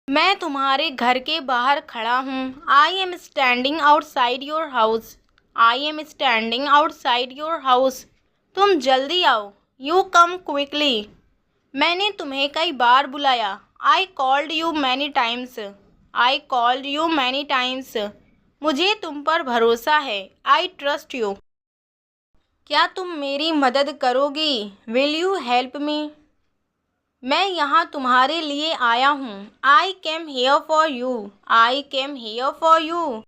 मैं तुम्हारे घर के बाहर खड़ा हूँ। I am standing outside your house. I am standing outside your house. तुम जल्दी आओ। You come quickly. मैंने तुम्हें कई बार बुलाया। I called you many times. I called you many times. मुझे तुम पर भरोसा है। I trust you. क्या तुम मेरी मदद करोगी? Will you help me? मैं यहाँ तुम्हारे लिए आया हूँ। I came here for you. I came here for you.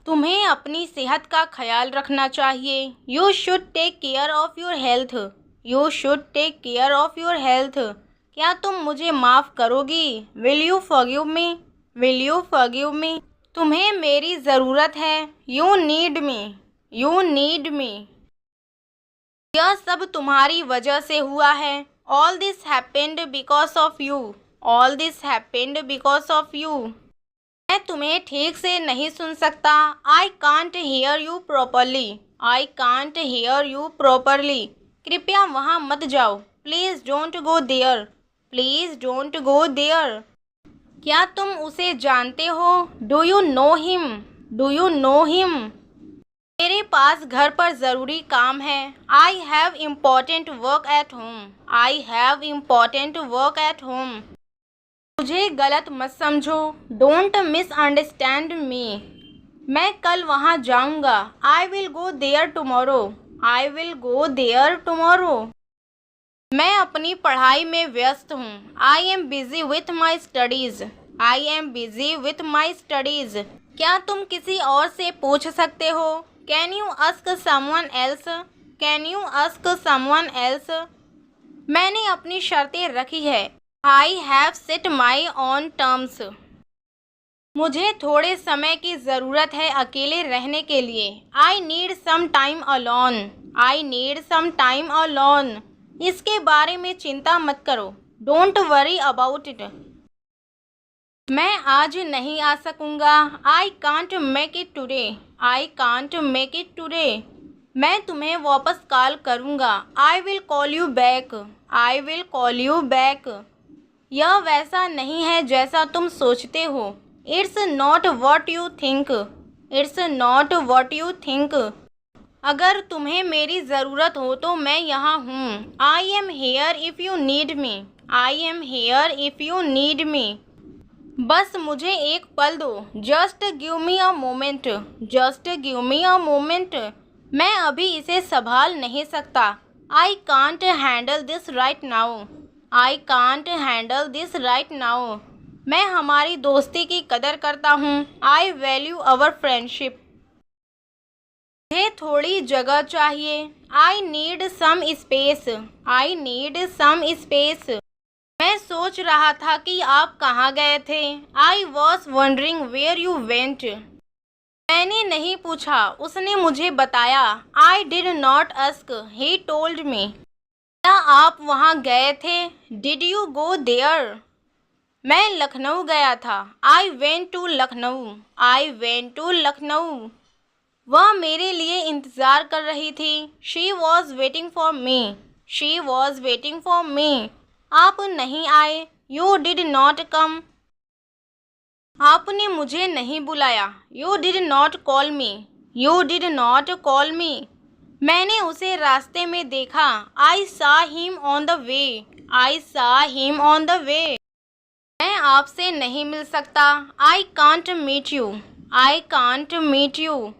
तुम्हें अपनी सेहत का ख्याल रखना चाहिए। You should take care of your health. You should take care of your health. क्या तुम मुझे माफ़ करोगी? Will you forgive me? Will you forgive me? तुम्हें मेरी ज़रूरत है। You need me. You need me. यह सब तुम्हारी वजह से हुआ है। All this happened because of you. All this happened because of you. मैं तुम्हें ठीक से नहीं सुन सकता। I can't hear you properly. I can't hear you properly. कृपया वहाँ मत जाओ। Please don't go there. Please don't go there. क्या तुम उसे जानते हो? Do you know him? Do you know him? मेरे पास घर पर ज़रूरी काम है। I have important work at home. I have important work at home. मुझे गलत मत समझो। Don't misunderstand me. मैं कल वहाँ जाऊँगा। I will go there tomorrow. I will go there tomorrow. मैं अपनी पढ़ाई में व्यस्त हूँ। I am busy with my studies. I am busy with my studies. क्या तुम किसी और से पूछ सकते हो? Can you ask someone else? Can you ask someone else? मैंने अपनी शर्तें रखी है। I have set my own terms. मुझे थोड़े समय की ज़रूरत है अकेले रहने के लिए। I need some time alone. I need some time alone. इसके बारे में चिंता मत करो। Don't worry about it. मैं आज नहीं आ सकूँगा। I can't make it today. I can't make it today. मैं तुम्हें वापस कॉल करूँगा। I will call you back. I will call you back. यह वैसा नहीं है जैसा तुम सोचते हो। It's not what you think. It's not what you think. अगर तुम्हें मेरी ज़रूरत हो तो मैं यहाँ हूँ। I am here if you need me. I am here if you need मी। बस मुझे एक पल दो। Just give me a moment. Just give me a moment. मैं अभी इसे संभाल नहीं सकता। I can't handle this right now. I can't handle this right now. मैं हमारी दोस्ती की कदर करता हूँ। I value our friendship. मुझे थोड़ी जगह चाहिए। I need some space. I need some space. मैं सोच रहा था कि आप कहाँ गए थे। I was wondering where you went. मैंने नहीं पूछा, उसने मुझे बताया। I did not ask, he told me. क्या आप वहाँ गए थे? Did you go there? मैं लखनऊ गया था। I went to Lucknow. I went to Lucknow. वह मेरे लिए इंतज़ार कर रही थी। She was waiting for me. She was waiting for me. आप नहीं आए। You did not come. आपने मुझे नहीं बुलाया। You did not call me. You did not call me. मैंने उसे रास्ते में देखा। I saw him on the way. I saw him on the वे। मैं आपसे नहीं मिल सकता। I can't meet you. I can't meet you.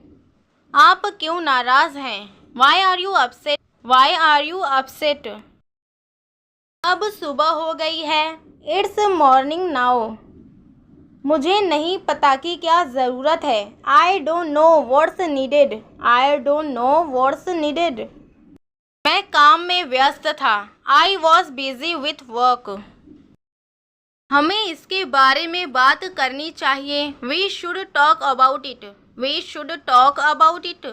आप क्यों नाराज़ हैं? Why are you upset? Why are you upset? अब सुबह हो गई है। It's morning now. मुझे नहीं पता कि क्या ज़रूरत है। I don't know what's needed. I don't know what's needed. मैं काम में व्यस्त था। I was busy with work. हमें इसके बारे में बात करनी चाहिए। We should talk about it. We should talk about it.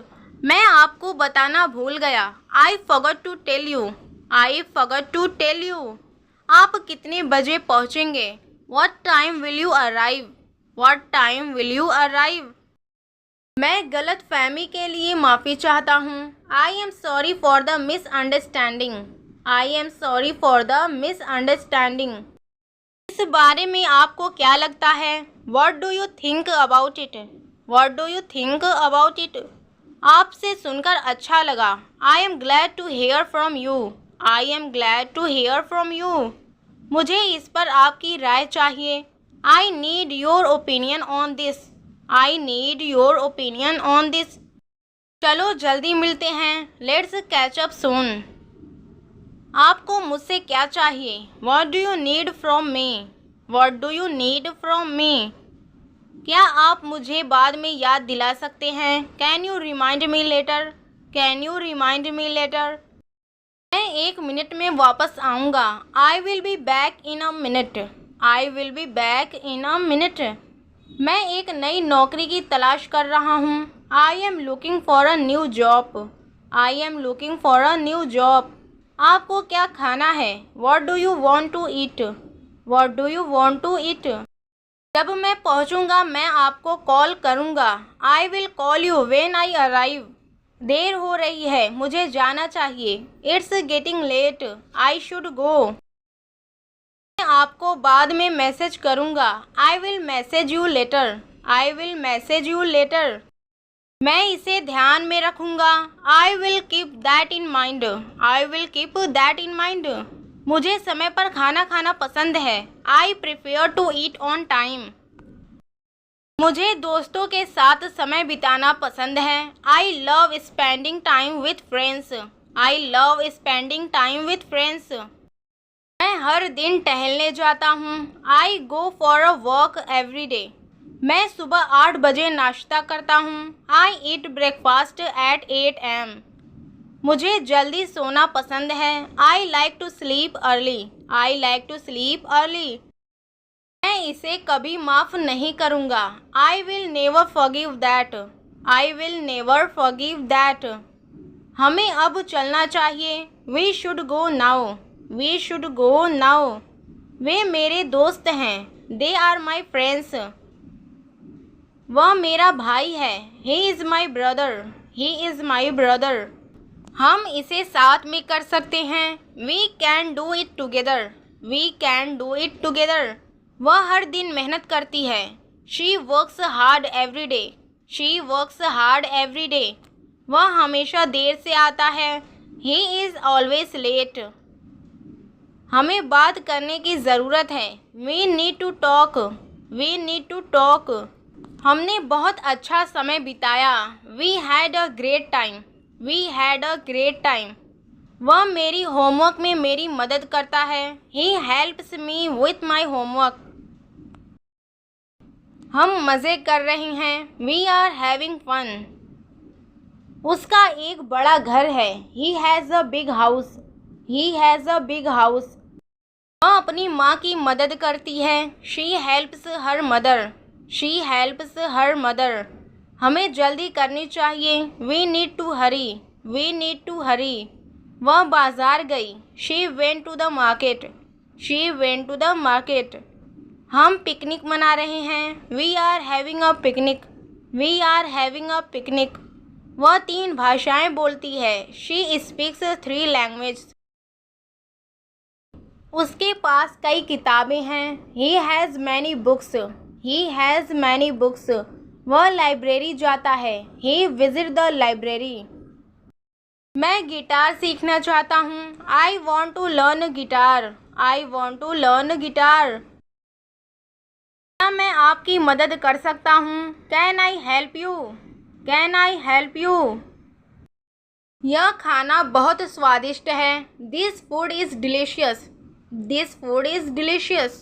मैं आपको बताना भूल गया। I forgot to tell you. I forgot to tell you. आप कितने बजे पहुँचेंगे? What time will you arrive? What time will you arrive? मैं गलत फहमी के लिए माफ़ी चाहता हूँ। I am sorry for the misunderstanding. I am sorry for the misunderstanding. इस बारे में आपको क्या लगता है? What do you think about it? What do you think about it? आपसे सुनकर अच्छा लगा। I am glad to hear from you. I am glad to hear from you. मुझे इस पर आपकी राय चाहिए। I need your opinion on this. I need your opinion on this. चलो जल्दी मिलते हैं। Let's catch up soon. आपको मुझसे क्या चाहिए? What do you need from me? What do you need from me? क्या आप मुझे बाद में याद दिला सकते हैं? Can you remind me later? Can you remind me later? मैं 1 मिनट में वापस आऊँगा। I will be back in a minute. I will be back in a minute. मैं एक नई नौकरी की तलाश कर रहा हूँ। I am looking for a new job. I am looking for a new job. आपको क्या खाना है? What do you want to eat? What do you want to eat? जब मैं पहुँचूँगा मैं आपको कॉल करूँगा। I will call you when I arrive. देर हो रही है, मुझे जाना चाहिए। It's getting late. I should go. मैं आपको बाद में मैसेज करूँगा। I will message you later. I will message you later. मैं इसे ध्यान में रखूँगा। I will keep that in mind. I will keep that in mind. मुझे समय पर खाना खाना पसंद है। I prefer to eat on time. मुझे दोस्तों के साथ समय बिताना पसंद है। I love spending time with friends. I love spending time with friends. मैं हर दिन टहलने जाता हूँ। I go for a walk every day. मैं सुबह 8 बजे नाश्ता करता हूँ। I eat breakfast at 8 am. मुझे जल्दी सोना पसंद है। I like to sleep early. I like to sleep early. मैं इसे कभी माफ़ नहीं करूँगा। I will never forgive that. I will never forgive that. हमें अब चलना चाहिए। We should go now. We should go now. वे मेरे दोस्त हैं। They are my friends. वह मेरा भाई है। He is my brother. He is my brother. हम इसे साथ में कर सकते हैं। We can do it together. We can do it together. वह हर दिन मेहनत करती है। She works hard every day. She works hard every day. वह हमेशा देर से आता है। He is always late. हमें बात करने की ज़रूरत है। We need to talk. We need to talk. हमने बहुत अच्छा समय बिताया। We had a great time. We had a great time. वह मेरी होमवर्क में मेरी मदद करता है। He helps me with my homework. हम मज़े कर रहे हैं। We are having fun. उसका एक बड़ा घर है। He has a big house. He has a big house. वह अपनी माँ की मदद करती है। She helps her mother. She helps her mother. हमें जल्दी करनी चाहिए। We need to hurry. We need to hurry. वह बाज़ार गई। She went to the market. She went to the market. हम पिकनिक मना रहे हैं। We are having a picnic. We are having a picnic. वह 3 भाषाएं बोलती है। She speaks 3 languages. उसके पास कई किताबें हैं। He has many books. He has many books. वह लाइब्रेरी जाता है। He visits the library. मैं गिटार सीखना चाहता हूँ। I want to learn guitar. I want to learn guitar. क्या मैं आपकी मदद कर सकता हूँ? Can I help you? Can I help you? यह खाना बहुत स्वादिष्ट है। This food is delicious. This food is delicious.